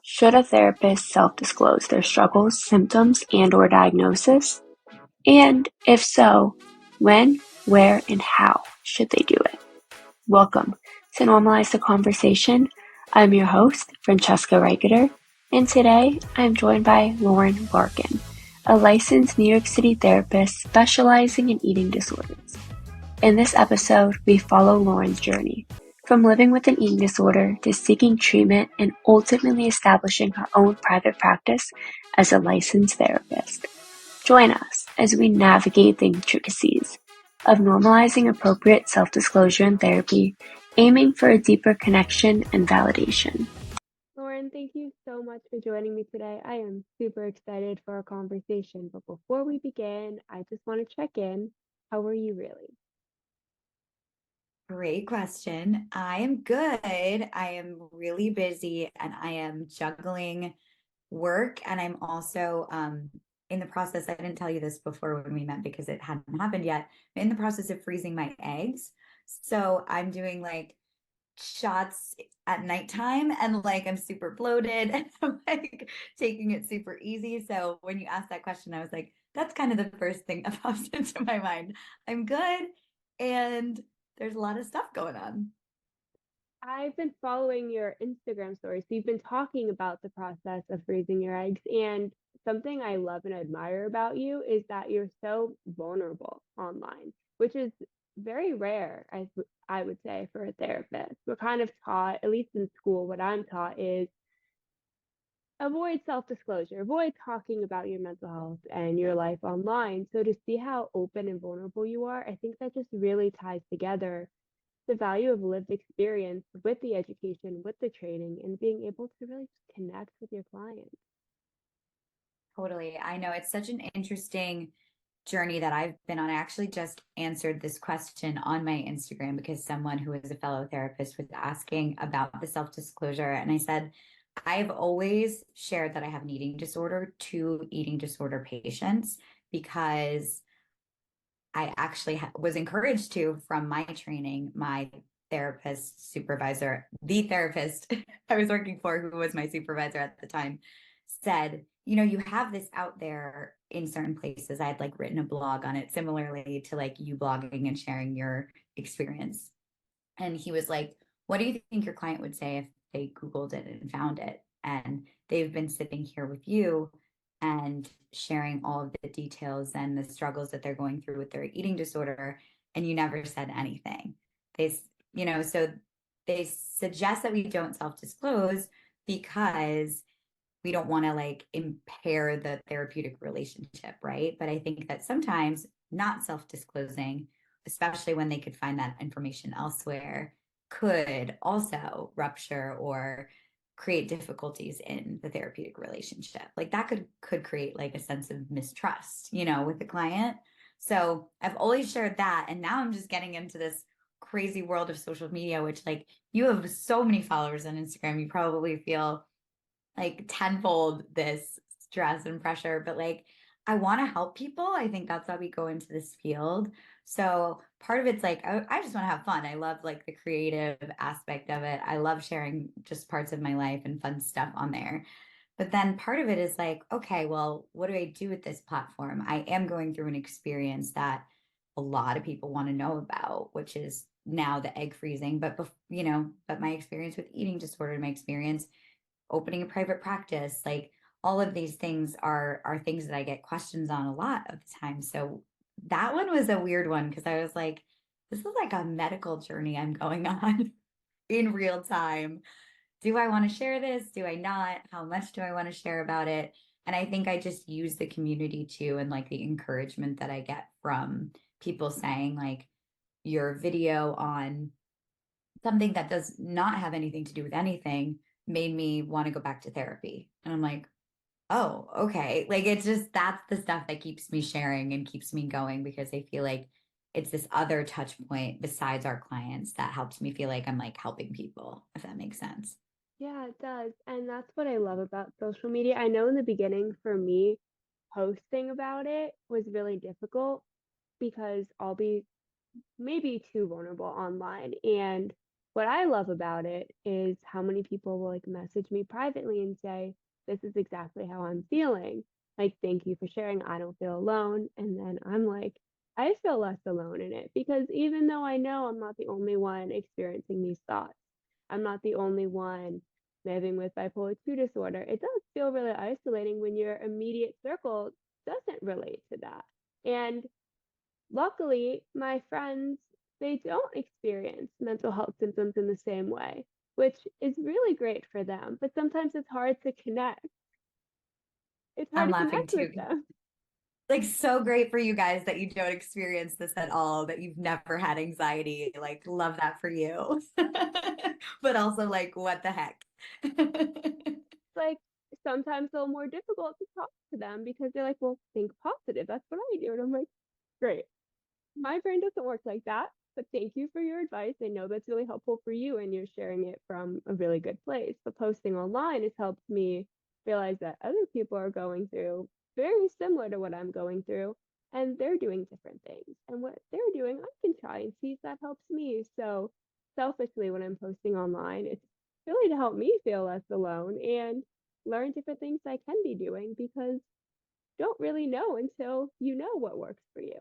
Should a therapist self-disclose their struggles, symptoms, and/or diagnosis? And if so, when, where, and how should they do it? Welcome to Normalize the Conversation. I'm your host, Francesca Reicheter, and today I'm joined by Lauren Larkin, a licensed New York City therapist specializing in eating disorders. In this episode, we follow Lauren's journey from living with an eating disorder to seeking treatment and ultimately establishing her own private practice as a licensed therapist. Join us as we navigate the intricacies of normalizing appropriate self-disclosure in therapy, aiming for a deeper connection and validation. Lauren, thank you so much for joining me today. I am super excited for our conversation, but before we begin, I just want to check in. How are you really? Great question. I am good. I am really busy and I am juggling work. And I'm also in the process, I didn't tell you this before when we met because it hadn't happened yet. I'm in the process of freezing my eggs. So I'm doing like shots at nighttime and like I'm super bloated and I'm like taking it super easy. So when you asked that question, I was like, that's kind of the first thing that pops into my mind. I'm good. And there's a lot of stuff going on. I've been following your Instagram stories. So you've been talking about the process of freezing your eggs. And something I love and admire about you is that you're so vulnerable online, which is very rare, I would say, for a therapist. We're kind of taught, at least in school, what I'm taught is avoid self-disclosure, avoid talking about your mental health and your life online. So to see how open and vulnerable you are, I think that just really ties together the value of lived experience with the education, with the training, and being able to really just connect with your clients. Totally. I know it's such an interesting journey that I've been on. I actually just answered this question on my Instagram because someone who is a fellow therapist was asking about the self-disclosure. And I said, I've always shared that I have an eating disorder to eating disorder patients because I actually was encouraged to from my training, my therapist supervisor, the therapist I was working for, who was my supervisor at the time, said, you know, you have this out there in certain places. I had like written a blog on it similarly to like you blogging and sharing your experience. And he was like, what do you think your client would say if they Googled it and found it? And they've been sitting here with you and sharing all of the details and the struggles that they're going through with their eating disorder, and you never said anything. They, so they suggest that we don't self-disclose because we don't want to like impair the therapeutic relationship, right? But I think that sometimes not self-disclosing, especially when they could find that information elsewhere, could also rupture or create difficulties in the therapeutic relationship. Like that could create like a sense of mistrust, with the client. So I've always shared that. And now I'm just getting into this crazy world of social media, which like you have so many followers on Instagram, you probably feel like tenfold this stress and pressure, but like I want to help people. I think that's why we go into this field. So part of it's like I just want to have fun. I love like the creative aspect of it. I love sharing just parts of my life and fun stuff on there. But then part of it is like, okay, well, what do I do with this platform? I am going through an experience that a lot of people want to know about, which is now the egg freezing. But my experience with eating disorder, my experience opening a private practice, like all of these things are things that I get questions on a lot of the time. So that one was a weird one because I was like, this is like a medical journey I'm going on in real time. Do I want to share this? Do I not? How much do I want to share about it? And I think I just use the community too, and like the encouragement that I get from people saying like your video on something that does not have anything to do with anything made me want to go back to therapy. And I'm like, oh, okay. Like it's just that's the stuff that keeps me sharing and keeps me going because I feel like it's this other touch point besides our clients that helps me feel like I'm like helping people, if that makes sense. Yeah, it does. And that's what I love about social media. I know in the beginning for me, posting about it was really difficult because I'll be maybe too vulnerable online. And what I love about it is how many people will like message me privately and say, this is exactly how I'm feeling. Like, thank you for sharing. I don't feel alone. And then I'm like, I feel less alone in it because even though I know I'm not the only one experiencing these thoughts, I'm not the only one living with bipolar 2 disorder. It does feel really isolating when your immediate circle doesn't relate to that. And luckily, my friends, they don't experience mental health symptoms in the same way, which is really great for them. But sometimes it's hard to connect. It's hard I'm to laughing connect with too. them. Like so great for you guys that you don't experience this at all, that you've never had anxiety. Like love that for you. But also like what the heck? Like sometimes it's a little more difficult to talk to them because they're like, well, think positive. That's what I do. And I'm like, great. My brain doesn't work like that, but thank you for your advice. I know that's really helpful for you and you're sharing it from a really good place. But posting online has helped me realize that other people are going through very similar to what I'm going through and they're doing different things. And what they're doing, I can try and see if that helps me. So selfishly, when I'm posting online, it's really to help me feel less alone and learn different things I can be doing because don't really know until you know what works for you.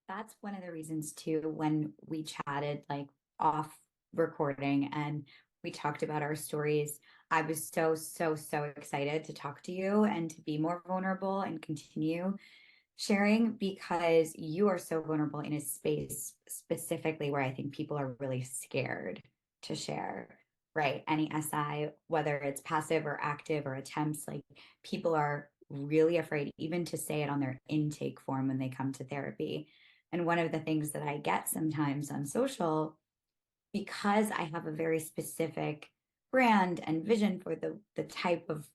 That's one of the reasons too, when we chatted like off recording and we talked about our stories, I was so, so, so excited to talk to you and to be more vulnerable and continue sharing because you are so vulnerable in a space specifically where I think people are really scared to share, right? Any SI, whether it's passive or active or attempts, like people are really afraid even to say it on their intake form when they come to therapy. And one of the things that I get sometimes on social, because I have a very specific brand and vision for the type of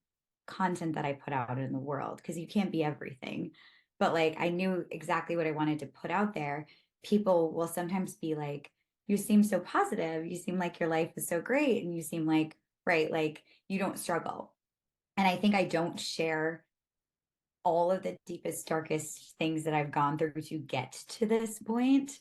content that I put out in the world, because you can't be everything. But like I knew exactly what I wanted to put out there. People will sometimes be like, you seem so positive. You seem like your life is so great. And you seem like, right, like you don't struggle. And I think I don't share all of the deepest, darkest things that I've gone through to get to this point.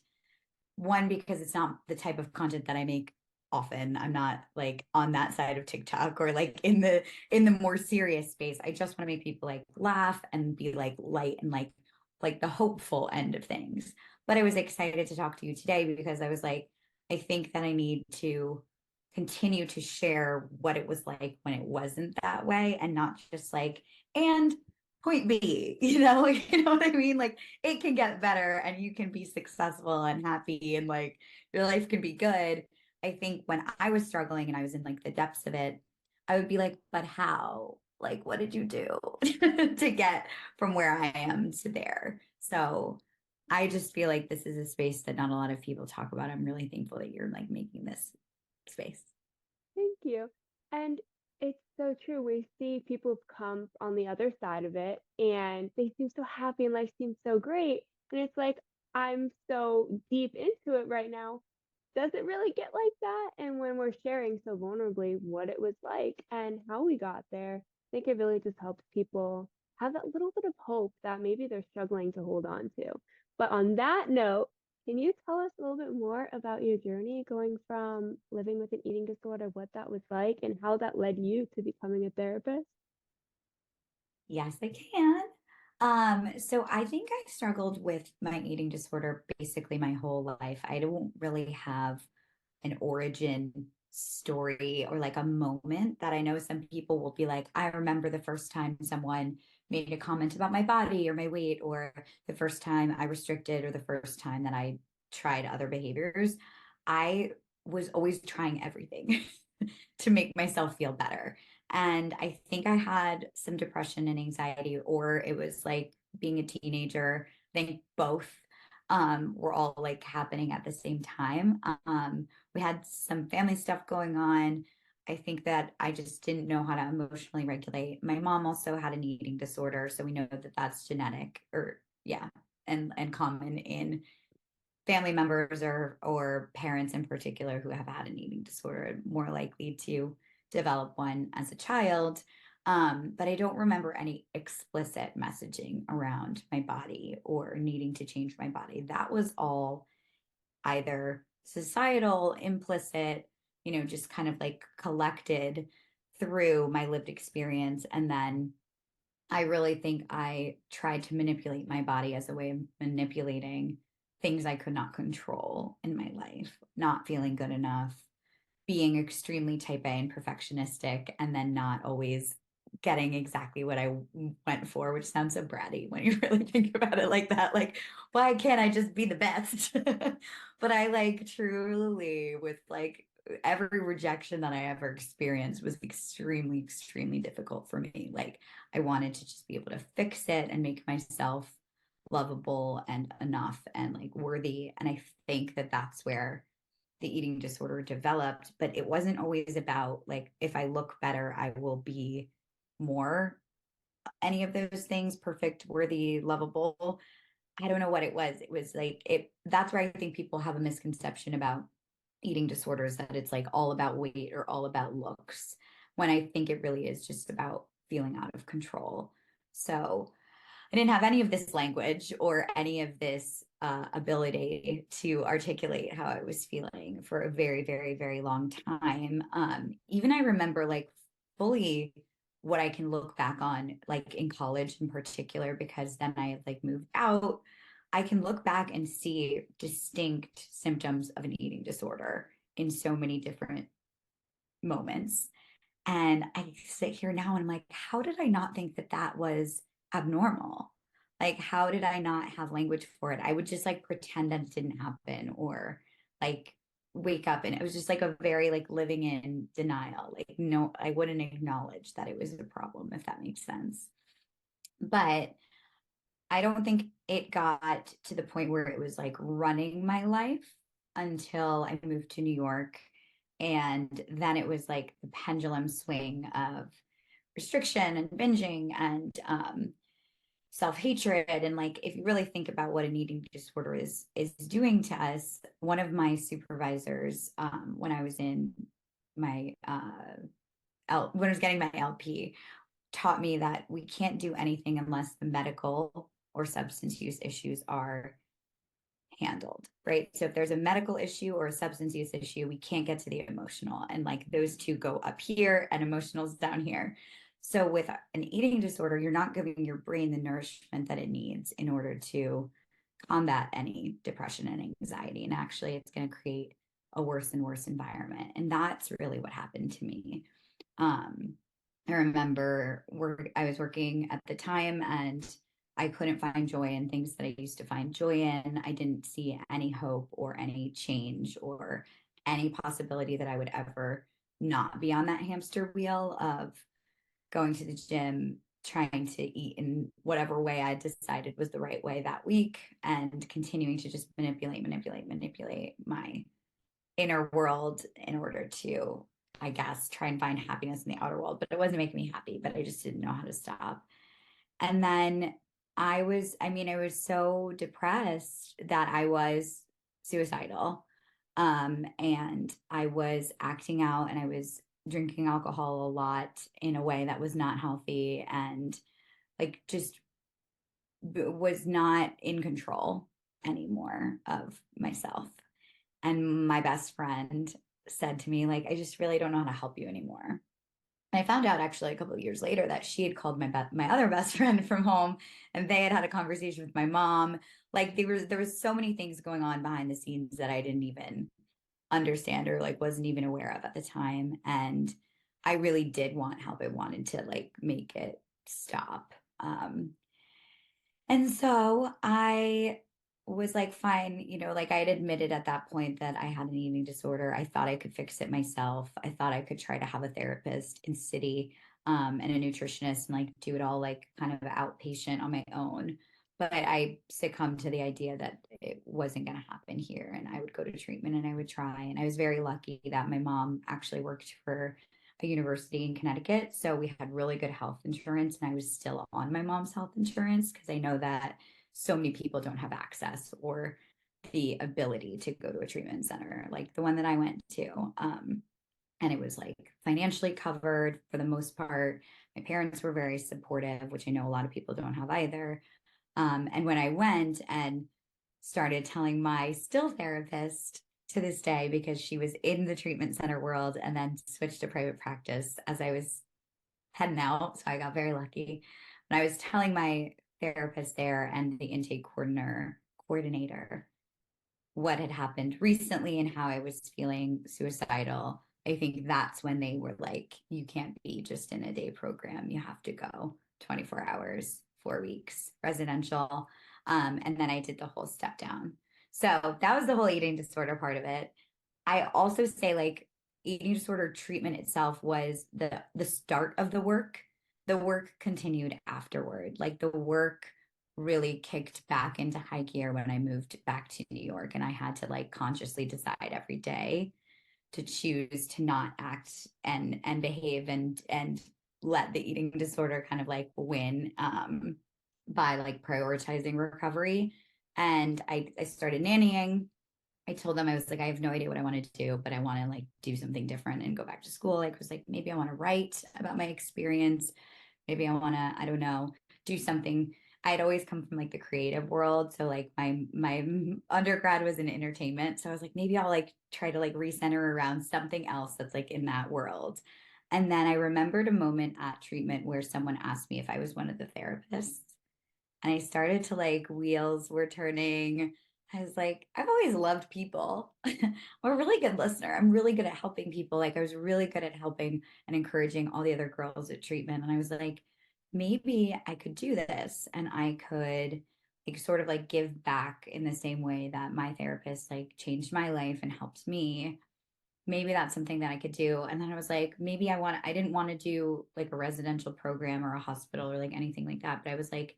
One, because it's not the type of content that I make often. I'm not like on that side of TikTok or like in the more serious space. I just want to make people like laugh and be like light and like the hopeful end of things. But I was excited to talk to you today because I was like, I think that I need to continue to share what it was like when it wasn't that way and not just like, and point B, you know what I mean? Like it can get better and you can be successful and happy and like your life can be good. I think when I was struggling and I was in like the depths of it, I would be like, but how? Like, what did you do to get from where I am to there? So I just feel like this is a space that not a lot of people talk about. I'm really thankful that you're like making this space. Thank you. And it's so true. We see people come on the other side of it and they seem so happy and life seems so great. And it's like, I'm so deep into it right now. Does it really get like that? And when we're sharing so vulnerably what it was like and how we got there, I think it really just helps people have that little bit of hope that maybe they're struggling to hold on to. But on that note, can you tell us a little bit more about your journey going from living with an eating disorder, what that was like, and how that led you to becoming a therapist? Yes, I can. So I think I struggled with my eating disorder basically my whole life. I don't really have an origin story or like a moment that I know some people will be like, I remember the first time someone made a comment about my body or my weight, or the first time I restricted, or the first time that I tried other behaviors. I was always trying everything to make myself feel better. And I think I had some depression and anxiety, or it was like being a teenager. I think both were all like happening at the same time. We had some family stuff going on. I think that I just didn't know how to emotionally regulate. My mom also had an eating disorder, so we know that that's genetic, or yeah, and common in family members or parents in particular who have had an eating disorder, more likely to develop one as a child. But I don't remember any explicit messaging around my body or needing to change my body. That was all either societal, implicit, just kind of like collected through my lived experience. And then I really think I tried to manipulate my body as a way of manipulating things I could not control in my life, not feeling good enough, being extremely type A and perfectionistic, and then not always getting exactly what I went for, which sounds so bratty when you really think about it like that. Like, why can't I just be the best? But I like truly, with like every rejection that I ever experienced, was extremely, extremely difficult for me. Like, I wanted to just be able to fix it and make myself lovable and enough and like worthy. And I think that that's where the eating disorder developed, but it wasn't always about like, if I look better, I will be more any of those things, perfect, worthy, lovable. I don't know what it was. It was like that's where I think people have a misconception about eating disorders, that it's like all about weight or all about looks, when I think it really is just about feeling out of control. So I didn't have any of this language or any of this ability to articulate how I was feeling for a very, very, very long time. Even I remember like fully what I can look back on, like in college in particular, because then I had like moved out. I can look back and see distinct symptoms of an eating disorder in so many different moments. And I sit here now and I'm like, how did I not think that that was abnormal? Like, how did I not have language for it? I would just like pretend that it didn't happen, or like wake up and it was just like a very like living in denial. Like, no, I wouldn't acknowledge that it was a problem, if that makes sense. But I don't think it got to the point where it was like running my life until I moved to New York. And then it was like the pendulum swing of restriction and binging and self-hatred. And like, if you really think about what an eating disorder is doing to us, one of my supervisors, when I was in my when I was getting my LP, taught me that we can't do anything unless the medical or substance use issues are handled, right? So if there's a medical issue or a substance use issue, we can't get to the emotional. And like those two go up here and emotional's down here. So with an eating disorder, you're not giving your brain the nourishment that it needs in order to combat any depression and anxiety. And actually, it's going to create a worse and worse environment. And that's really what happened to me. Um, I remember I was working at the time and I couldn't find joy in things that I used to find joy in. I didn't see any hope or any change or any possibility that I would ever not be on that hamster wheel of going to the gym, trying to eat in whatever way I decided was the right way that week, and continuing to just manipulate my inner world in order to, I guess, try and find happiness in the outer world. But it wasn't making me happy, but I just didn't know how to stop. And then I was so depressed that I was suicidal. And I was acting out and I was drinking alcohol a lot in a way that was not healthy, and like just was not in control anymore of myself. And my best friend said to me, like, I just really don't know how to help you anymore. I found out actually a couple of years later that she had called my other best friend from home, and they had had a conversation with my mom. Like there was so many things going on behind the scenes that I didn't even understand or like wasn't even aware of at the time. And I really did want help. I wanted to like make it stop. And so I was like, fine, like I had admitted at that point that I had an eating disorder. I thought I could fix it myself. I thought I could try to have a therapist in city, and a nutritionist, and like do it all like kind of outpatient on my own. But I succumbed to the idea that it wasn't going to happen here. And I would go to treatment and I would try. And I was very lucky that my mom actually worked for a university in Connecticut. So we had really good health insurance, and I was still on my mom's health insurance because I know that so many people don't have access or the ability to go to a treatment center like the one that I went to. And it was like financially covered for the most part. My parents were very supportive, which I know a lot of people don't have either. And when I went and started telling my still therapist to this day because she was in the treatment center world and then switched to private practice as I was heading out. So I got very lucky. And I was telling my therapist there and the intake coordinator what had happened recently and how I was feeling suicidal. I think that's when they were like, you can't be just in a day program. You have to go 24 hours, 4 weeks, residential. And then I did the whole step down. So that was the whole eating disorder part of it. I also say like eating disorder treatment itself was the start of the work. The work continued afterward. Like the work really kicked back into high gear when I moved back to New York, and I had to like consciously decide every day to choose to not act and behave and let the eating disorder kind of like win by like prioritizing recovery. And I started nannying. I told them I was like, I have no idea what I want to do, but I want to like do something different and go back to school. Like, was like, maybe I want to write about my experience. Maybe I want to, I don't know, do something. I'd always come from like the creative world. So like my undergrad was in entertainment. So I was like, maybe I'll like try to like recenter around something else that's like in that world. And then I remembered a moment at treatment where someone asked me if I was one of the therapists. And I started to like wheels were turning. I was like, I've always loved people. I'm a really good listener. I'm really good at helping people. Like I was really good at helping and encouraging all the other girls at treatment. And I was like, maybe I could do this and I could like sort of like give back in the same way that my therapist like changed my life and helped me. Maybe that's something that I could do. And then I was like, maybe I didn't want to do like a residential program or a hospital or like anything like that. But I was like,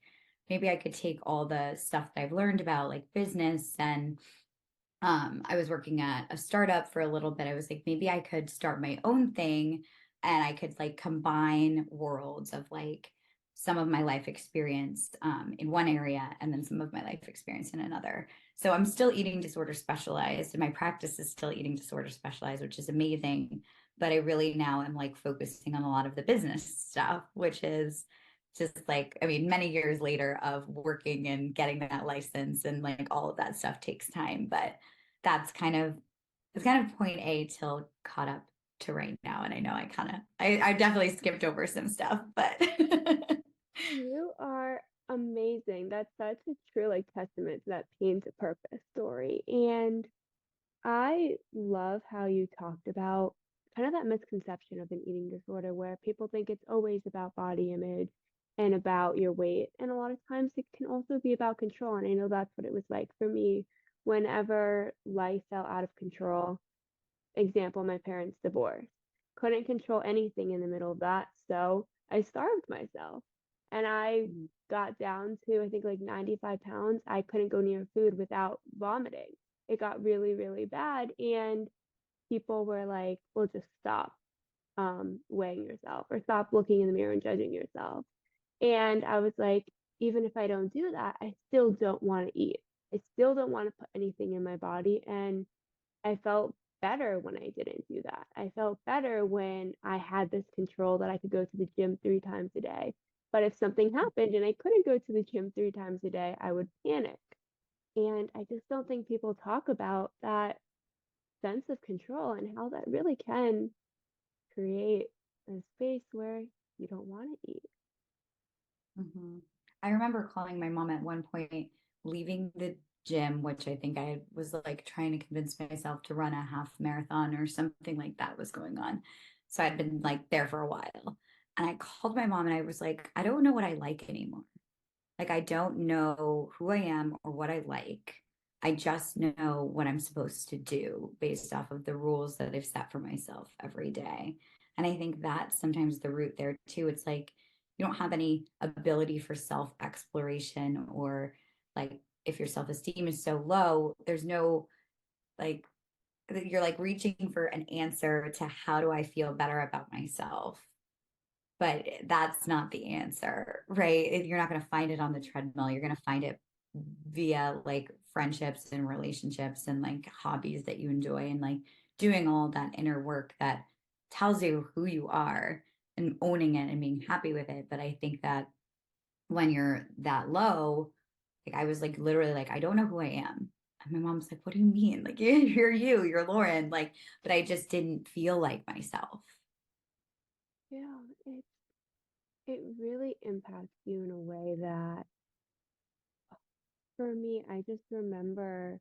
maybe I could take all the stuff that I've learned about like business and I was working at a startup for a little bit. I was like, maybe I could start my own thing and I could like combine worlds of like some of my life experience in one area and then some of my life experience in another. So I'm still eating disorder specialized and my practice is still eating disorder specialized, which is amazing. But I really now am like focusing on a lot of the business stuff, which is just like, I mean, many years later of working and getting that license and like all of that stuff takes time. But that's kind of it's kind of point A till caught up to right now. And I know I definitely skipped over some stuff, but You are amazing. That's such a true like testament to that pain to purpose story. And I love how you talked about kind of that misconception of an eating disorder where people think it's always about body image and about your weight. And a lot of times it can also be about control. And I know that's what it was like for me whenever life fell out of control. Example, my parents' divorce. Couldn't control anything in the middle of that, so I starved myself. And I got down to, I think, like 95 pounds. I couldn't go near food without vomiting. It got really, really bad. And people were like, well, just stop weighing yourself or stop looking in the mirror and judging yourself. And I was like, even if I don't do that, I still don't want to eat. I still don't want to put anything in my body. And I felt better when I didn't do that. I felt better when I had this control that I could go to the gym 3 times a day. But if something happened and I couldn't go to the gym 3 times a day, I would panic. And I just don't think people talk about that sense of control and how that really can create a space where you don't want to eat. Mhm. I remember calling my mom at one point, leaving the gym, which I think I was like trying to convince myself to run a half marathon or something like that was going on. So I'd been like there for a while. And I called my mom and I was like, I don't know what I like anymore. Like, I don't know who I am or what I like. I just know what I'm supposed to do based off of the rules that I've set for myself every day. And I think that's sometimes the root there too. It's like you don't have any ability for self exploration, or like if your self esteem is so low, there's no like, you're like reaching for an answer to how do I feel better about myself, but that's not the answer, right? You're not going to find it on the treadmill. You're going to find it via like friendships and relationships and like hobbies that you enjoy and like doing all that inner work that tells you who you are and owning it and being happy with it. But I think that when you're that low, like I was like literally like, I don't know who I am. And my mom's like, what do you mean? Like, you're Lauren. Like, but I just didn't feel like myself. Yeah, it really impacts you in a way that for me, I just remember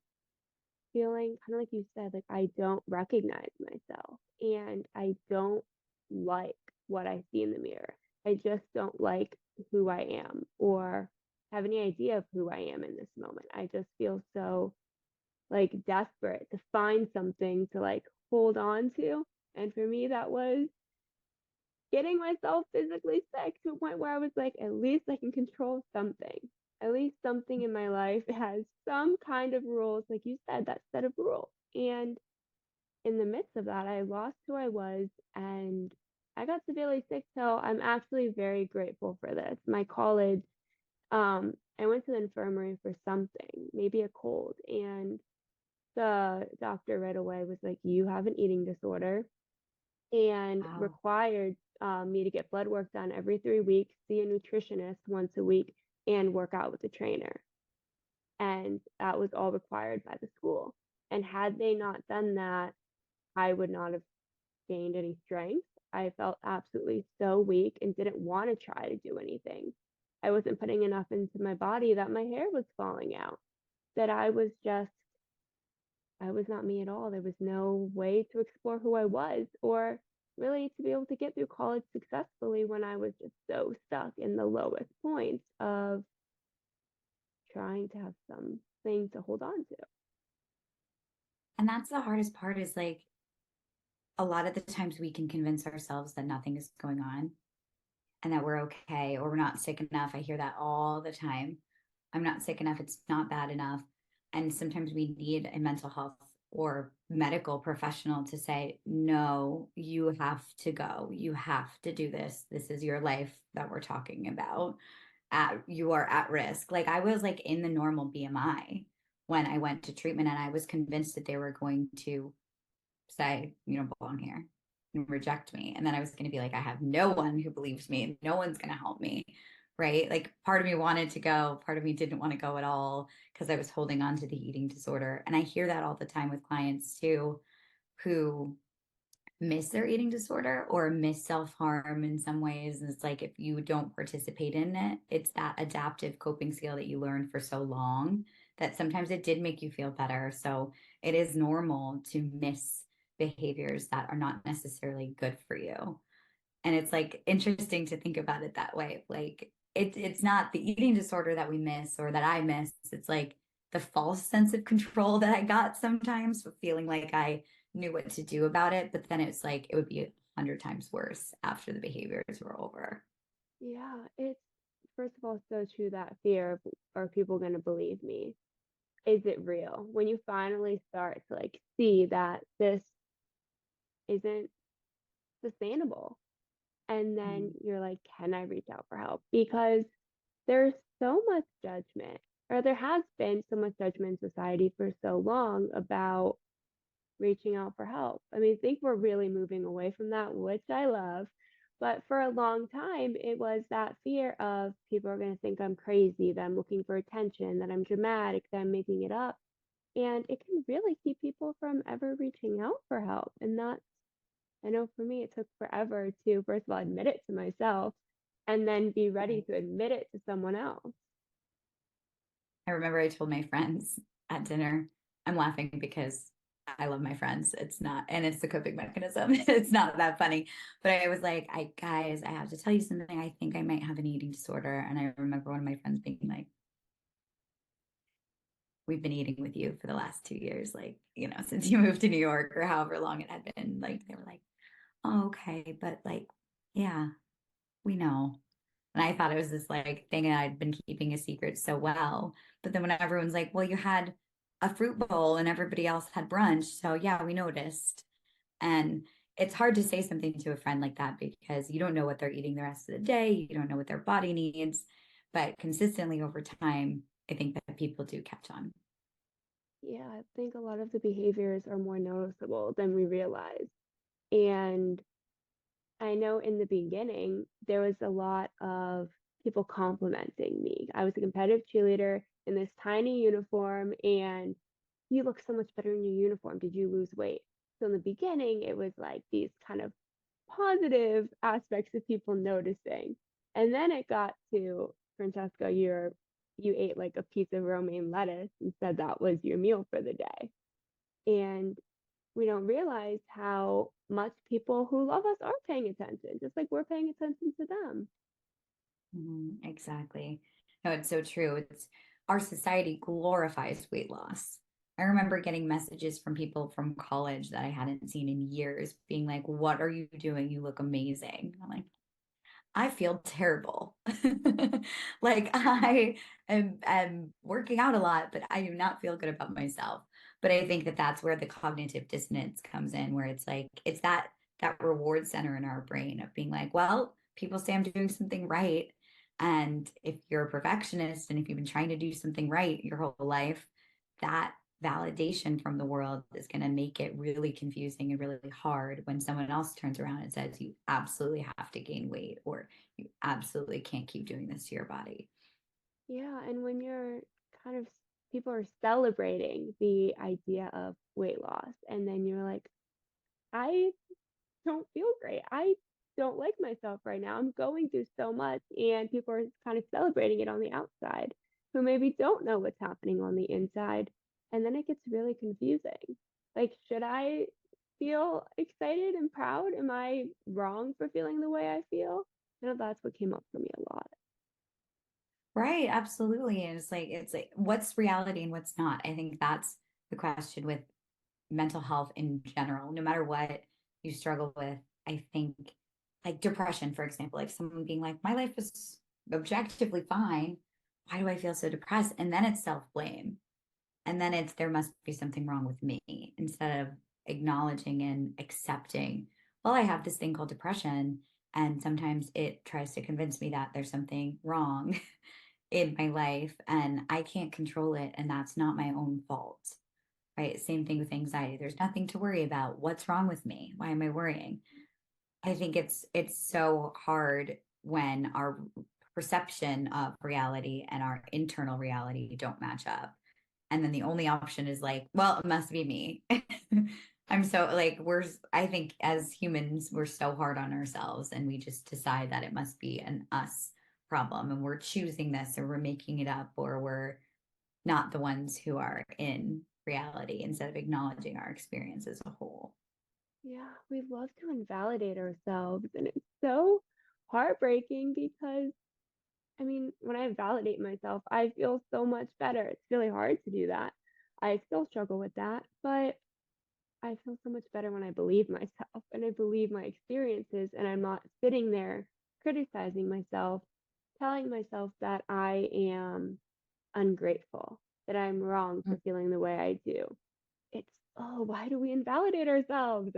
feeling kind of like you said, like I don't recognize myself and I don't like what I see in the mirror. I just don't like who I am or have any idea of who I am in this moment. I just feel so like desperate to find something to like hold on to. And for me, that was getting myself physically sick to a point where I was like, at least I can control something. At least something in my life has some kind of rules, like you said, that set of rules. And in the midst of that, I lost who I was and I got severely sick. So I'm actually very grateful for this. My college, I went to the infirmary for something, maybe a cold, and the doctor right away was like, you have an eating disorder and Wow. required me to get blood work done every 3 weeks, see a nutritionist once a week, and work out with a trainer. And that was all required by the school. And had they not done that, I would not have gained any strength. I felt absolutely so weak and didn't want to try to do anything. I wasn't putting enough into my body that my hair was falling out, that I was not me at all. There was no way to explore who I was or really to be able to get through college successfully when I was just so stuck in the lowest points of trying to have something to hold on to. And that's the hardest part is like a lot of the times we can convince ourselves that nothing is going on and that we're okay or we're not sick enough. I hear that all the time. I'm not sick enough. It's not bad enough. And sometimes we need a mental health or medical professional to say, no, you have to go. You have to do this. This is your life that we're talking about. You are at risk. Like I was like in the normal BMI when I went to treatment and I was convinced that they were going to say, you don't belong here and reject me. And then I was going to be like, I have no one who believes me. No one's going to help me. Right. Like part of me wanted to go, part of me didn't want to go at all because I was holding on to the eating disorder. And I hear that all the time with clients too, who miss their eating disorder or miss self-harm in some ways. And it's like if you don't participate in it, it's that adaptive coping skill that you learned for so long that sometimes it did make you feel better. So it is normal to miss behaviors that are not necessarily good for you. And it's like interesting to think about it that way. Like it's not the eating disorder that we miss or that I miss. It's like the false sense of control that I got sometimes, feeling like I knew what to do about it. But then it's like it would be 100 times worse after the behaviors were over. Yeah, it's first of all so true that fear of are people going to believe me? Is it real? When you finally start to like see that this isn't sustainable, and then Mm. you're like, can I reach out for help? Because there's so much judgment, or there has been so much judgment in society for so long about reaching out for help. I mean, I think we're really moving away from that, which I love. But for a long time, it was that fear of people are going to think I'm crazy, that I'm looking for attention, that I'm dramatic, that I'm making it up. And it can really keep people from ever reaching out for help. And that's, I know for me, it took forever to, first of all, admit it to myself and then be ready Right. to admit it to someone else. I remember I told my friends at dinner, I'm laughing because I love my friends. It's not, and it's the coping mechanism. It's not that funny. But I was like, guys, I have to tell you something. I think I might have an eating disorder. And I remember one of my friends being like, we've been eating with you for the last 2 years, like, since you moved to New York or however long it had been. Like, they were like, oh, okay. But like, yeah, we know. And I thought it was this like thing that I'd been keeping a secret so well. But then when everyone's like, well, you had a fruit bowl and everybody else had brunch. So yeah, we noticed. And it's hard to say something to a friend like that because you don't know what they're eating the rest of the day. You don't know what their body needs. But consistently over time, I think that people do catch on. Yeah, I think a lot of the behaviors are more noticeable than we realize. And I know in the beginning, there was a lot of people complimenting me. I was a competitive cheerleader in this tiny uniform, and you look so much better in your uniform. Did you lose weight? So in the beginning, it was like these kind of positive aspects of people noticing. And then it got to, Francesca, you ate like a piece of romaine lettuce and said that was your meal for the day. And we don't realize how much people who love us are paying attention, just like we're paying attention to them. Exactly. No, it's so true. It's our society glorifies weight loss. I remember getting messages from people from college that I hadn't seen in years being like, "What are you doing? You look amazing." I'm like, I feel terrible. Like am working out a lot, but I do not feel good about myself. But I think that that's where the cognitive dissonance comes in, where it's like it's that reward center in our brain of being like, well, people say I'm doing something right. And if you're a perfectionist and if you've been trying to do something right your whole life, that validation from the world is going to make it really confusing and really hard when someone else turns around and says you absolutely have to gain weight or you absolutely can't keep doing this to your body. Yeah, and when you're kind of people are celebrating the idea of weight loss, and then you're like, I don't feel great. I don't like myself right now. I'm going through so much, and people are kind of celebrating it on the outside who maybe don't know what's happening on the inside. And then it gets really confusing. Like, should I feel excited and proud? Am I wrong for feeling the way I feel? That's what came up for me a lot. Right, absolutely. And it's like what's reality and what's not. I think that's the question with mental health in general, no matter what you struggle with. I think like depression, for example, like someone being like, my life is objectively fine. Why do I feel so depressed? And then it's self-blame. And then it's there must be something wrong with me instead of acknowledging and accepting, well, I have this thing called depression. And sometimes it tries to convince me that there's something wrong in my life and I can't control it. And that's not my own fault. Right. Same thing with anxiety. There's nothing to worry about. What's wrong with me? Why am I worrying? I think it's so hard when our perception of reality and our internal reality don't match up. And then the only option is like, well, it must be me. I'm so like I think as humans, we're so hard on ourselves and we just decide that it must be an us problem and we're choosing this or we're making it up or we're not the ones who are in reality instead of acknowledging our experience as a whole. Yeah, we love to invalidate ourselves, and it's so heartbreaking because, I mean, when I validate myself, I feel so much better. It's really hard to do that. I still struggle with that, but I feel so much better when I believe myself and I believe my experiences, and I'm not sitting there criticizing myself, telling myself that I am ungrateful, that I'm wrong for feeling the way I do. It's, oh, why do we invalidate ourselves?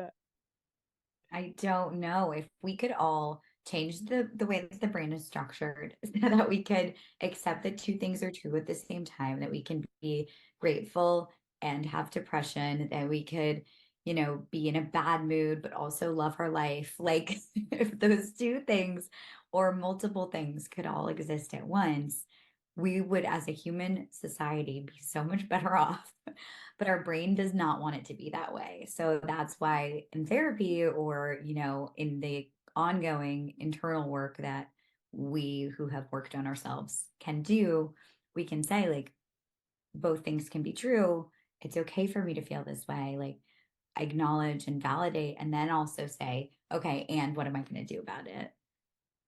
I don't know if we could all change the way that the brain is structured so that we could accept that two things are true at the same time, that we can be grateful and have depression, that we could, be in a bad mood, but also love our life. Like if those two things or multiple things could all exist at once, we would, as a human society, be so much better off. But our brain does not want it to be that way. So that's why in therapy or, in the ongoing internal work that we who have worked on ourselves can do, we can say, like, both things can be true. It's okay for me to feel this way. Like, acknowledge and validate, and then also say, okay, and what am I going to do about it?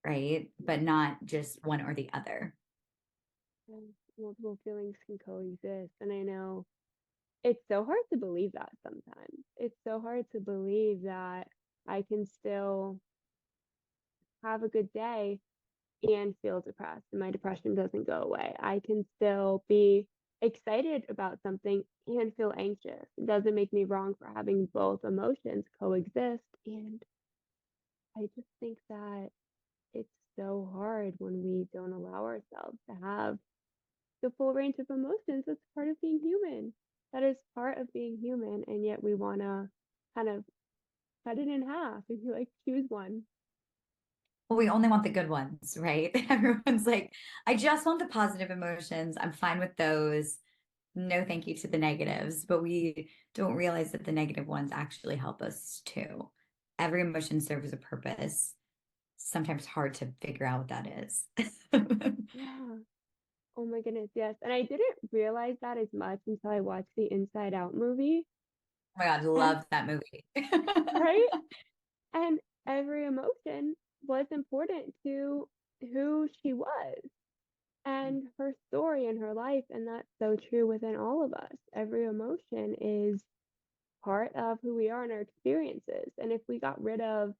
Right. But not just one or the other. And multiple feelings can coexist. And I know it's so hard to believe that sometimes. It's so hard to believe that I can still have a good day and feel depressed and my depression doesn't go away. I can still be excited about something and feel anxious. It doesn't make me wrong for having both emotions coexist. And I just think that it's so hard when we don't allow ourselves to have the full range of emotions. That's part of being human. That is part of being human. And yet we want to kind of cut it in half and be like, choose one. Well, we only want the good ones, right? Everyone's like, I just want the positive emotions. I'm fine with those. no thank you to the negatives, but we don't realize that the negative ones actually help us too. Every emotion serves a purpose. Sometimes hard to figure out what that is. Yeah. Oh my goodness, yes. And I didn't realize that as much until I watched the Inside Out movie. Oh my God, And love that movie. right? And every emotion was important to who she was and her story and her life. And that's so true within all of us. Every emotion is part of who we are and our experiences. And if we got rid of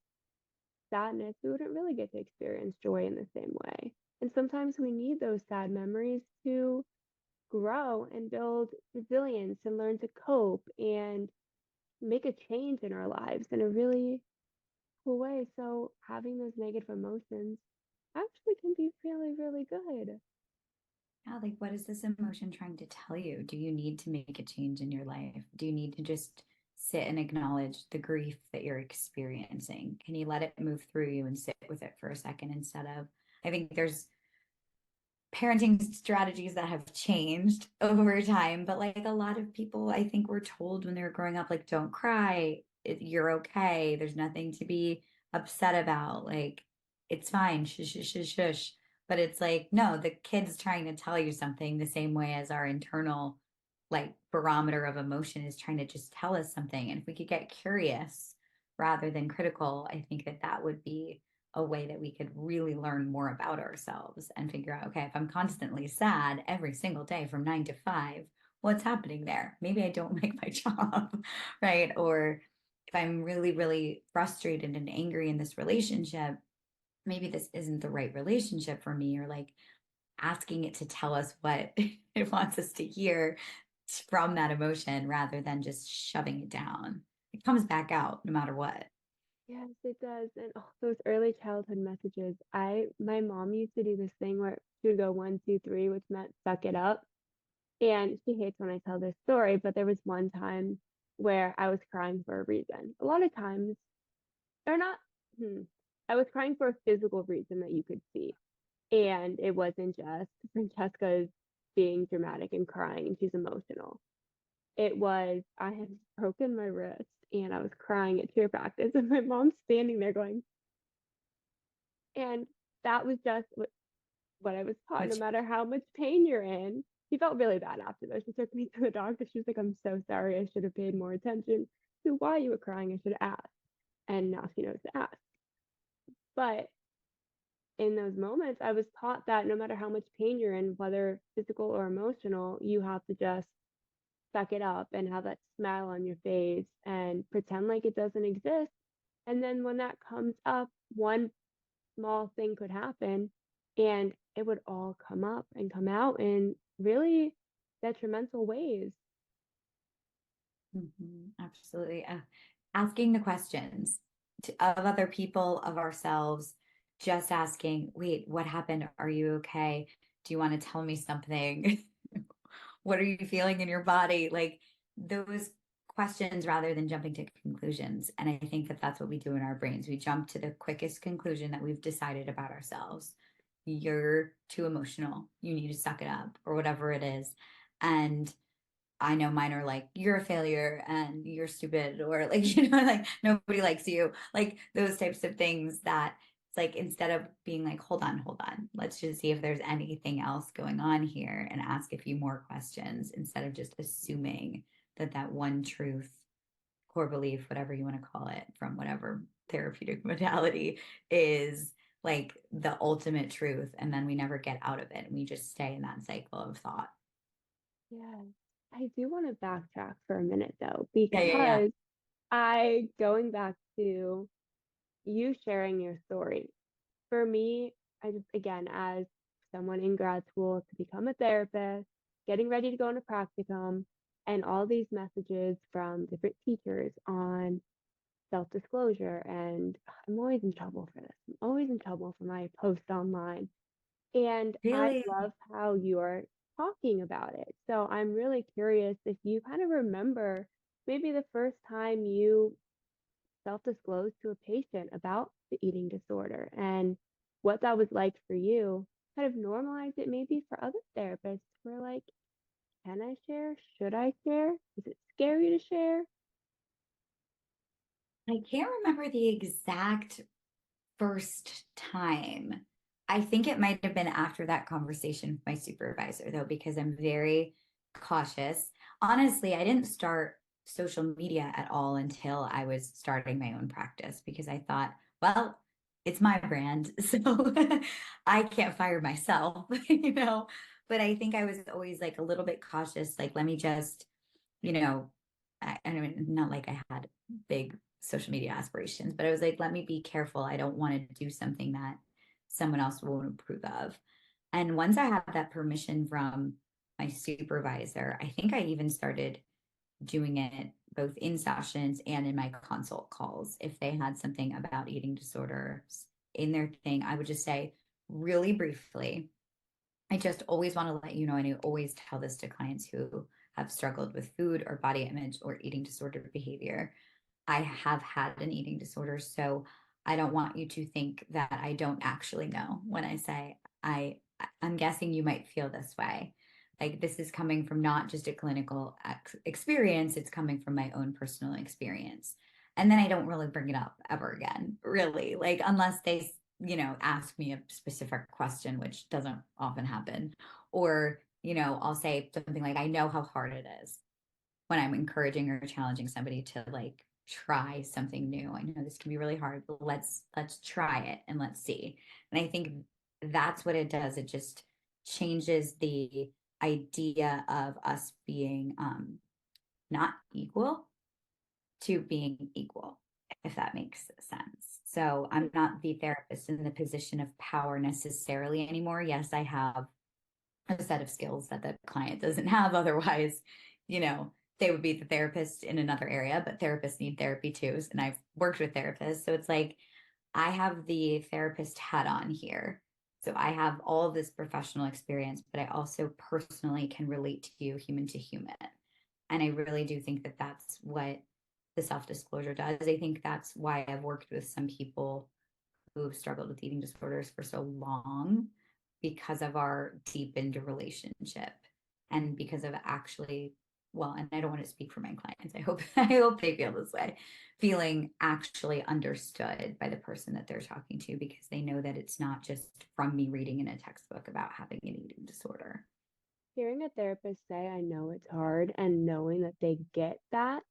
sadness, we wouldn't really get to experience joy in the same way. And sometimes we need those sad memories to grow and build resilience and learn to cope and make a change in our lives in a really cool way. So having those negative emotions actually can be really, really good. Yeah, like what is this emotion trying to tell you? Do you need to make a change in your life? Do you need to just sit and acknowledge the grief that you're experiencing? Can you let it move through you and sit with it for a second instead of, I think there's parenting strategies that have changed over time, but like a lot of people, I think were told when they were growing up, like, don't cry, you're okay, there's nothing to be upset about, like, it's fine, shush, shush, shush, shush. But it's like, no, the kid's trying to tell you something the same way as our internal, like, barometer of emotion is trying to just tell us something. And if we could get curious rather than critical, I think that that would be a way that we could really learn more about ourselves and figure out, okay, if I'm constantly sad every single day from 9 to 5, what's happening there? Maybe I don't like my job, right? Or if I'm really, really frustrated and angry in this relationship, maybe this isn't the right relationship for me, or like asking it to tell us what it wants us to hear from that emotion rather than just shoving it down. It comes back out no matter what. Yes, it does. And oh, those early childhood messages. My mom used to do this thing where she would go 1, 2, 3, which meant suck it up. And she hates when I tell this story, but there was one time where I was crying for a reason. A lot of times, or not, I was crying for a physical reason that you could see. And it wasn't just Francesca's being dramatic and crying and she's emotional. It was, I had broken my wrist and I was crying at cheer practice, and my mom's standing there going, and that was just what I was taught. No Which matter how much pain you're in, she felt really bad after though. She took me to the doctor. She was like, I'm so sorry. I should have paid more attention to why you were crying. I should have asked. And now she knows to ask. But in those moments, I was taught that no matter how much pain you're in, whether physical or emotional, you have to just suck it up and have that smile on your face and pretend like it doesn't exist. And then when that comes up, one small thing could happen and it would all come up and come out in really detrimental ways. Absolutely. Asking the questions of other people, of ourselves, just asking, wait, what happened? Are you okay? Do you want to tell me something? What are you feeling in your body? Like those questions rather than jumping to conclusions. And I think that that's what we do in our brains. We jump to the quickest conclusion that we've decided about ourselves. You're too emotional. You need to suck it up, or whatever it is. And I know mine are like, you're a failure and you're stupid, or like, like nobody likes you, like those types of things that it's like, instead of being like, hold on, let's just see if there's anything else going on here and ask a few more questions instead of just assuming that that one truth, core belief, whatever you want to call it, from whatever therapeutic modality is like the ultimate truth. And then we never get out of it. And we just stay in that cycle of thought. Yeah. I do want to backtrack for a minute though, Yeah. because going back to you sharing your story, for me, I just, again, as someone in grad school to become a therapist, getting ready to go into practicum, and all these messages from different teachers on self-disclosure. And I'm always in trouble for this. I'm always in trouble for my posts online. And I Really? love how you're talking about it. So I'm really curious if you kind of remember maybe the first time you self-disclosed to a patient about the eating disorder and what that was like for you, kind of normalize it maybe for other therapists who are like, can I share? Should I share? Is it scary to share? I can't remember the exact first time. I think it might have been after that conversation with my supervisor, though, because I'm very cautious. Honestly, I didn't start social media at all until I was starting my own practice because I thought, well, it's my brand, so I can't fire myself, you know. But I think I was always like a little bit cautious, like, let me just, you know, I mean, not like I had big social media aspirations, but I was like, let me be careful. I don't want to do something that someone else won't approve of. And once I had that permission from my supervisor, I think I even started doing it both in sessions and in my consult calls. If they had something about eating disorders in their thing, I would just say really briefly, I just always want to let you know, and I always tell this to clients who have struggled with food or body image or eating disordered behavior. I have had an eating disorder, so I don't want you to think that I don't actually know when I say I'm guessing you might feel this way. Like this is coming from not just a clinical experience, it's coming from my own personal experience. And then I don't really bring it up ever again, really. Like unless they, ask me a specific question, which doesn't often happen, or, I'll say something like, I know how hard it is when I'm encouraging or challenging somebody to like try something new. I know this can be really hard, but let's try it and let's see. And I think that's what it does. It just changes the idea of us being not equal to being equal, if that makes sense. So I'm not the therapist in the position of power necessarily anymore. Yes, I have a set of skills that the client doesn't have. Otherwise, they would be the therapist in another area, but therapists need therapy too. And I've worked with therapists. So it's like I have the therapist hat on here. So I have all of this professional experience, but I also personally can relate to you human to human. And I really do think that that's what the self-disclosure does. I think that's why I've worked with some people who've struggled with eating disorders for so long because of our deepened relationship and because of actually, well, and I don't want to speak for my clients. I hope they feel this way, feeling actually understood by the person that they're talking to because they know that it's not just from me reading in a textbook about having an eating disorder. Hearing a therapist say, I know it's hard, and knowing that they get that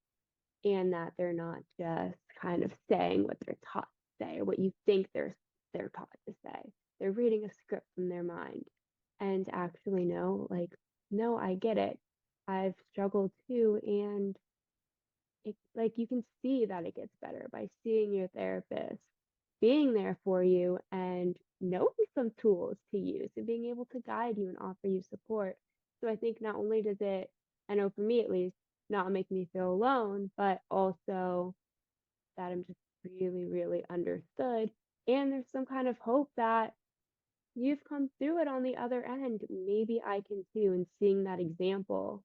and that they're not just kind of saying what they're taught to say or what you think they're taught to say. They're reading a script from their mind and actually know, like, no, I get it. I've struggled too, and it like you can see that it gets better by seeing your therapist being there for you and knowing some tools to use and being able to guide you and offer you support. So I think not only does it, I know for me at least, not make me feel alone, but also that I'm just really, really understood. And there's some kind of hope that you've come through it on the other end. Maybe I can too. And seeing that example,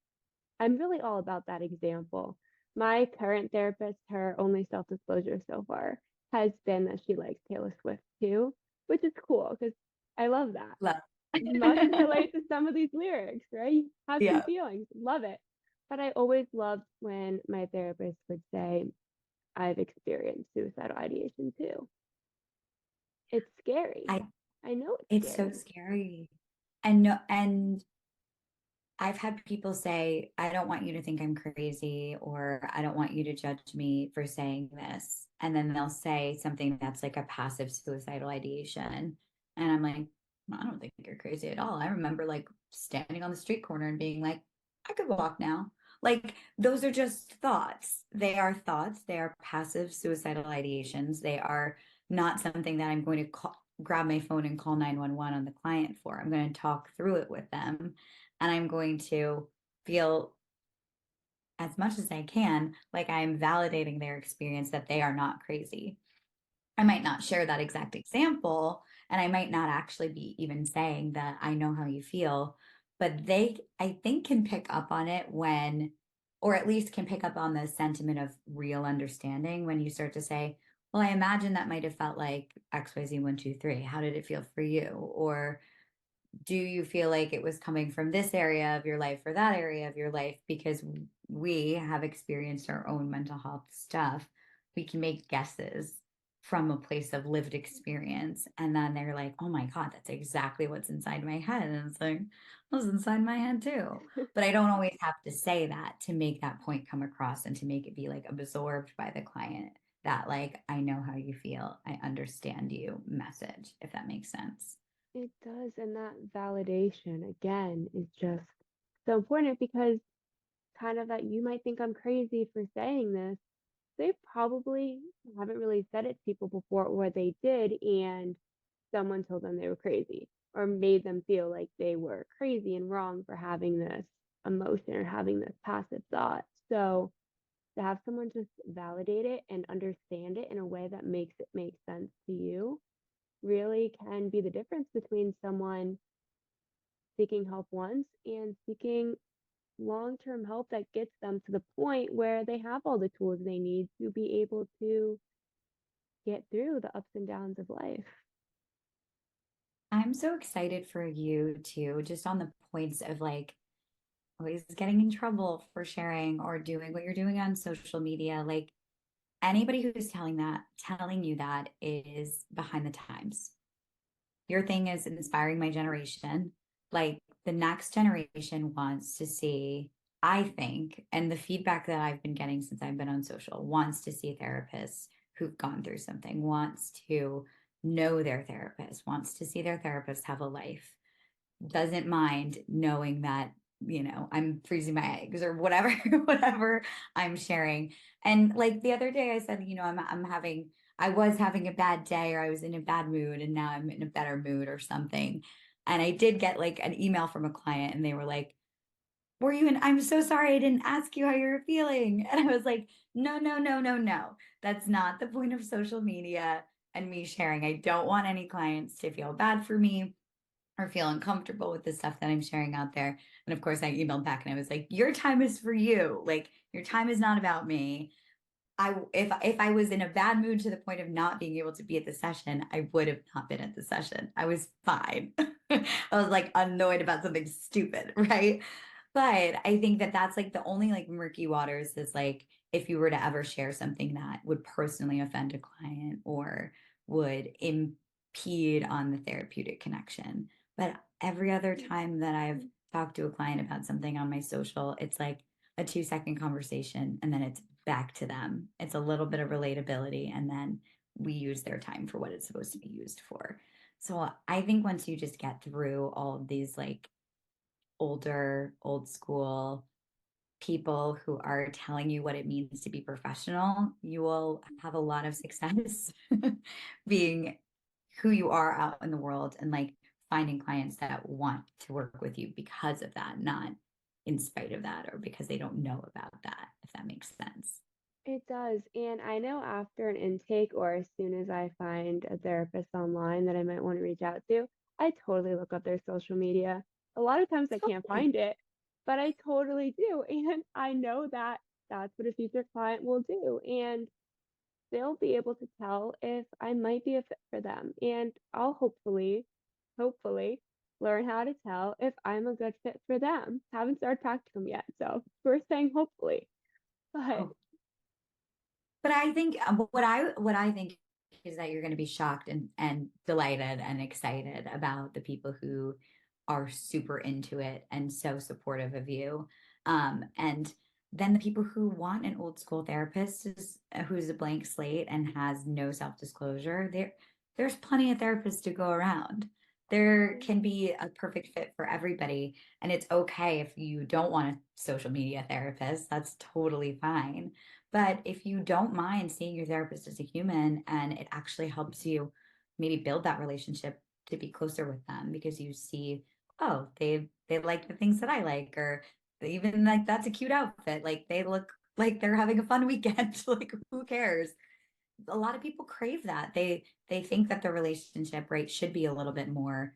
I'm really all about that example. My current therapist, her only self disclosure so far has been that she likes Taylor Swift too, which is cool because I love that. Love. Must relate to some of these lyrics, right? You have some Yeah. feelings, love it. But I always loved when my therapist would say, I've experienced suicidal ideation too. It's scary. I I know it's it's so scary. scary. And no, and I've had people say, I don't want you to think I'm crazy, or I don't want you to judge me for saying this. And then they'll say something that's like a passive suicidal ideation. And I'm like, I don't think you're crazy at all. I remember like standing on the street corner and being like, I could walk now. Like, those are just thoughts. They are thoughts. They are passive suicidal ideations. They are not something that I'm going to grab my phone and call 911 on the client for. I'm going to talk through it with them and I'm going to feel as much as I can like I am validating their experience that they are not crazy. I might not share that exact example, and I might not actually be even saying that I know how you feel, but they, I think, can pick up on it when, or at least can pick up on the sentiment of real understanding when you start to say, well, I imagine that might have felt like XYZ123. How did it feel for you? Or do you feel like it was coming from this area of your life or that area of your life? Because we have experienced our own mental health stuff. We can make guesses from a place of lived experience. And then they're like, oh my God, that's exactly what's inside my head. And it's like, what's inside my head too. But I don't always have to say that to make that point come across and to make it be like absorbed by the client, that like, I know how you feel, I understand you message, if that makes sense. It does, and that validation again is just so important because kind of that you might think I'm crazy for saying this. They probably haven't really said it to people before, or they did, and someone told them they were crazy or made them feel like they were crazy and wrong for having this emotion or having this passive thought. So to have someone just validate it and understand it in a way that makes it make sense to you really can be the difference between someone seeking help once and seeking long-term help that gets them to the point where they have all the tools they need to be able to get through the ups and downs of life. I'm so excited for you too, just on the points of like always getting in trouble for sharing or doing what you're doing on social media. Like anybody who's telling you that is behind the times. Your thing is inspiring my generation. Like the next generation wants to see, I think, and the feedback that I've been getting since I've been on social, wants to see therapists who've gone through something, wants to know their therapist, wants to see their therapist have a life, doesn't mind knowing that, I'm freezing my eggs or whatever, whatever I'm sharing. And like the other day I said, I was having a bad day or I was in a bad mood and now I'm in a better mood or something. And I did get like an email from a client and they were like, were you in, I'm so sorry, I didn't ask you how you were feeling. And I was like, no, no, no, no, no. That's not the point of social media and me sharing. I don't want any clients to feel bad for me or feel uncomfortable with the stuff that I'm sharing out there. And of course, I emailed back and I was like, your time is for you. Like, your time is not about me. If I was in a bad mood to the point of not being able to be at the session, I would have not been at the session. I was fine. I was like annoyed about something stupid, right? But I think that that's like the only like murky waters is like if you were to ever share something that would personally offend a client or would impede on the therapeutic connection. But every other time that I've talked to a client about something on my social, it's like a 2-second conversation and then it's back to them. It's a little bit of relatability and then we use their time for what it's supposed to be used for. So I think once you just get through all of these like old school people who are telling you what it means to be professional, you will have a lot of success being who you are out in the world and like finding clients that want to work with you because of that, not in spite of that or because they don't know about that, if that makes sense. It does. And I know after an intake or as soon as I find a therapist online that I might want to reach out to, I totally look up their social media. A lot of times I can't Totally. find it, but I totally do. And I know that that's what a future client will do. And they'll be able to tell if I might be a fit for them. And I'll hopefully learn how to tell if I'm a good fit for them. Haven't started practicum yet, so we're saying hopefully. But Oh, but I think what I think is that you're going to be shocked and delighted and excited about the people who are super into it and so supportive of you. And then the people who want an old school therapist who's a blank slate and has no self-disclosure, there's plenty of therapists to go around. There can be a perfect fit for everybody. And it's okay if you don't want a social media therapist. That's totally fine. But if you don't mind seeing your therapist as a human and it actually helps you maybe build that relationship to be closer with them because you see, oh, they like the things that I like, or they even like that's a cute outfit. Like they look like they're having a fun weekend. Like who cares? A lot of people crave that. They think that the relationship, right, should be a little bit more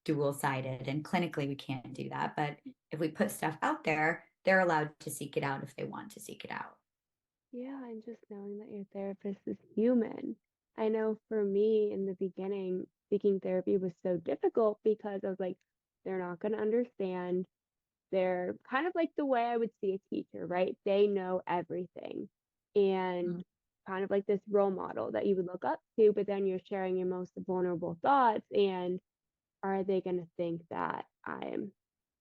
dual-sided. And clinically we can't do that. But if we put stuff out there, they're allowed to seek it out if they want to seek it out. yeah, and just knowing that your therapist is human. I know for me in the beginning, seeking therapy was so difficult because I was like, they're not going to understand. They're kind of like the way I would see a teacher, right? They know everything. And kind of like this role model that you would look up to, but then you're sharing your most vulnerable thoughts. And are they going to think that I'm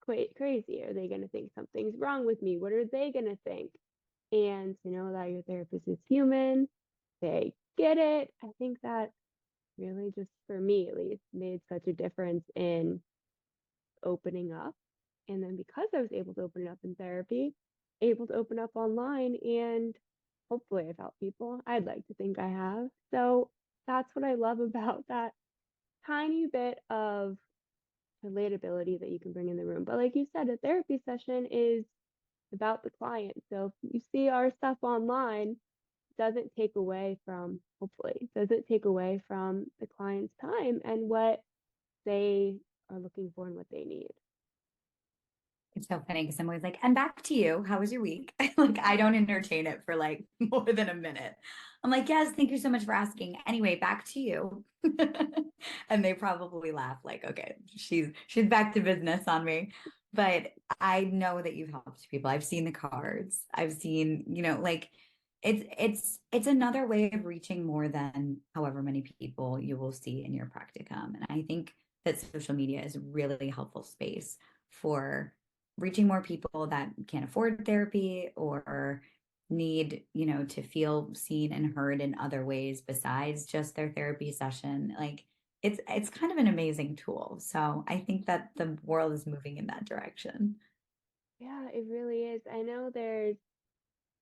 quite crazy? Are they going to think something's wrong with me? What are they going to think? And to know that your therapist is human, they get it. I think that really just for me at least made such a difference in opening up. And then because I was able to open it up in therapy, able to open up online, and hopefully I've helped people. I'd like to think I have. So that's what I love about that tiny bit of relatability that you can bring in the room. But like you said, a therapy session is about the client. So if you see our stuff online, doesn't take away from, hopefully, doesn't take away from the client's time and what they are looking for and what they need. It's so funny because I'm always like, and back to you. How was your week? Like, I don't entertain it for like more than a minute. I'm like, yes, thank you so much for asking. Anyway, back to you. And they probably laugh like, okay, she's back to business on me. But I know that you've helped people. I've seen the cards. I've seen, like it's another way of reaching more than however many people you will see in your practicum. And I think that social media is a really helpful space for reaching more people that can't afford therapy or need, to feel seen and heard in other ways besides just their therapy session. Like it's kind of an amazing tool. So I think that the world is moving in that direction. Yeah, it really is.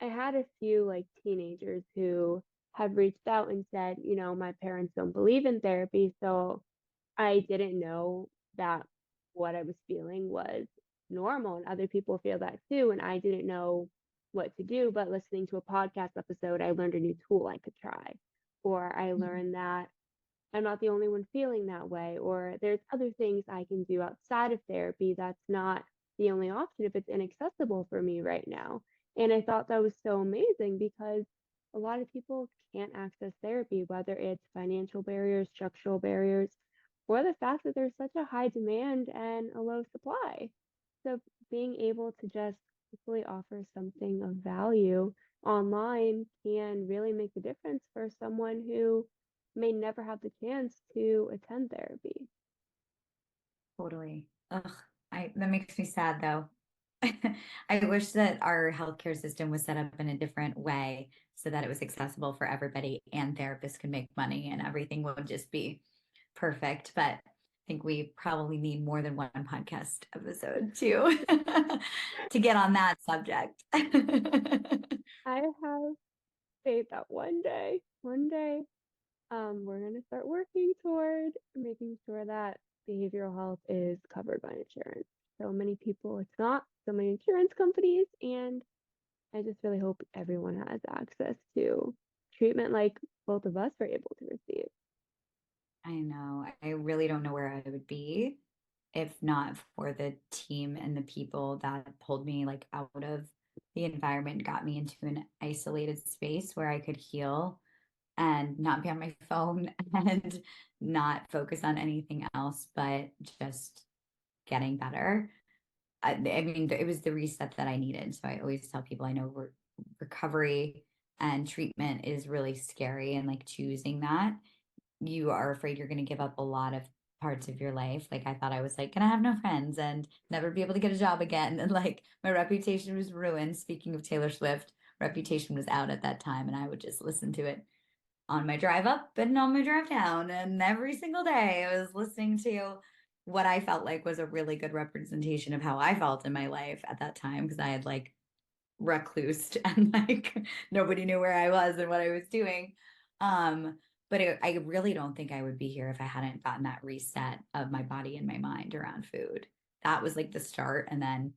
I had a few like teenagers who have reached out and said, my parents don't believe in therapy, so I didn't know that what I was feeling was normal and other people feel that too. And I didn't know what to do. But listening to a podcast episode, I learned a new tool I could try. Or I learned that I'm not the only one feeling that way, or there's other things I can do outside of therapy that's not the only option if it's inaccessible for me right now. And I thought that was so amazing because a lot of people can't access therapy, whether it's financial barriers, structural barriers, or the fact that there's such a high demand and a low supply. So being able to just hopefully offer something of value online can really make a difference for someone who may never have the chance to attend therapy. Totally. Ugh, that makes me sad though. I wish that our healthcare system was set up in a different way so that it was accessible for everybody and therapists could make money and everything would just be perfect. But I think we probably need more than one podcast episode to get on that subject. I have faith that one day, we're going to start working toward making sure that behavioral health is covered by insurance. So many people, it's not, so many insurance companies, and I just really hope everyone has access to treatment like both of us were able to receive. I know. I really don't know where I would be if not for the team and the people that pulled me like out of the environment, got me into an isolated space where I could heal and not be on my phone and not focus on anything else, but just getting better. I mean, it was the reset that I needed. So I always tell people I know recovery and treatment is really scary, and like choosing that you are afraid you're going to give up a lot of parts of your life. Like I thought I was like gonna have no friends and never be able to get a job again. And like my reputation was ruined. Speaking of Taylor Swift, reputation was out at that time. And I would just listen to it on my drive up and on my drive down. And every single day I was listening to what I felt like was a really good representation of how I felt in my life at that time. Because I had like reclused and like nobody knew where I was and what I was doing. Um, but I really don't think I would be here if I hadn't gotten that reset of my body and my mind around food. That was like the start. And then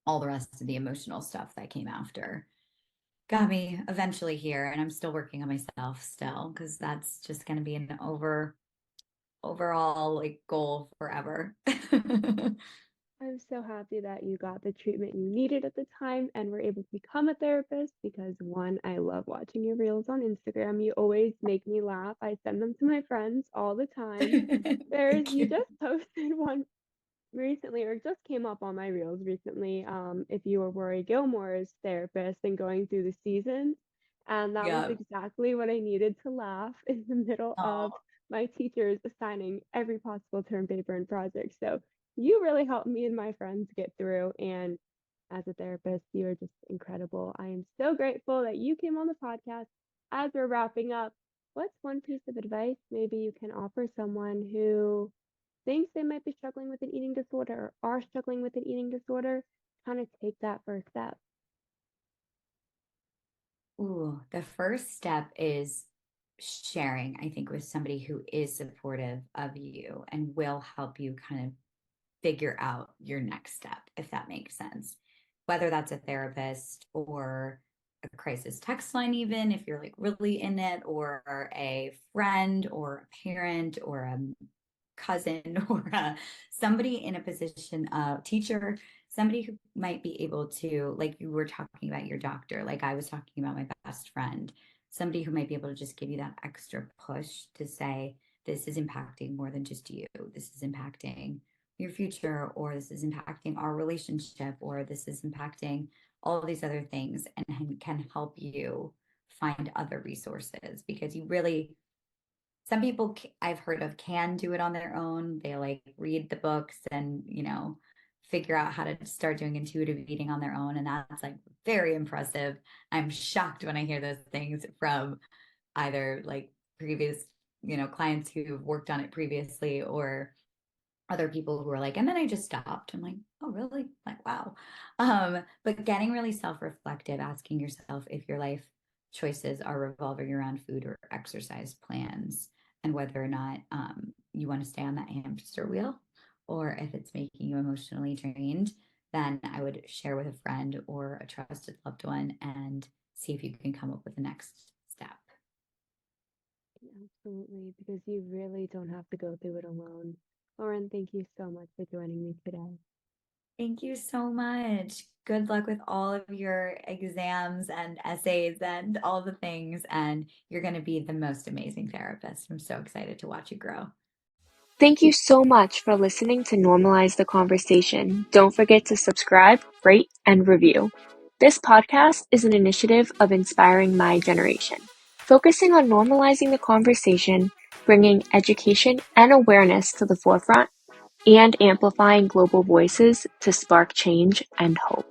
all the rest of the emotional stuff that came after got me eventually here. And I'm still working on myself still, because that's just going to be an overall like goal forever. I'm so happy that you got the treatment you needed at the time and were able to become a therapist because one, I love watching your reels on Instagram. You always make me laugh. I send them to my friends all the time. Thank You you. just posted one recently, or it just came up on my reels recently, if you were Rory Gilmore's therapist and going through the seasons. And that was Yeah. exactly what I needed to laugh in the middle of Oh, my teachers assigning every possible term paper and project. So you really helped me and my friends get through. And as a therapist, you are just incredible. I am so grateful that you came on the podcast. As we're wrapping up, what's one piece of advice maybe you can offer someone who thinks they might be struggling with an eating disorder or are struggling with an eating disorder, kind of take that first step? ooh, the first step is sharing, I think, with somebody who is supportive of you and will help you kind of figure out your next step, if that makes sense. Whether that's a therapist or a crisis text line, even if you're like really in it, or a friend or a parent or a cousin or somebody in a position of teacher, somebody who might be able to, like you were talking about your doctor, like I was talking about my best friend, somebody who might be able to just give you that extra push to say, this is impacting more than just you. This is impacting your future, or this is impacting our relationship, or this is impacting all of these other things, and can help you find other resources because you really, some people I've heard of can do it on their own. They like read the books and, figure out how to start doing intuitive eating on their own. And that's like very impressive. I'm shocked when I hear those things from either like previous, clients who've worked on it previously, or other people who are like, and then I just stopped. I'm like, oh, really? Like, wow. But getting really self-reflective, asking yourself if your life choices are revolving around food or exercise plans, and whether or not you want to stay on that hamster wheel, or if it's making you emotionally drained, then I would share with a friend or a trusted loved one and see if you can come up with the next step. Absolutely, because you really don't have to go through it alone. Lauren, thank you so much for joining me today. Thank you so much. Good luck with all of your exams and essays and all the things. And you're going to be the most amazing therapist. I'm so excited to watch you grow. Thank you so much for listening to Normalize the Conversation. Don't forget to subscribe, rate, and review. This podcast is an initiative of Inspiring My Generation, focusing on normalizing the conversation, bringing education and awareness to the forefront, and amplifying global voices to spark change and hope.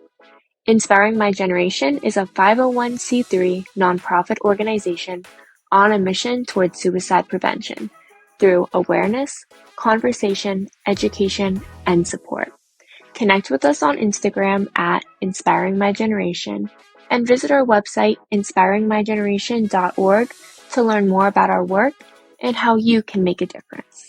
Inspiring My Generation is a 501c3 nonprofit organization on a mission towards suicide prevention through awareness, conversation, education, and support. Connect with us on Instagram at Inspiring My Generation and visit our website inspiringmygeneration.org to learn more about our work and how you can make a difference.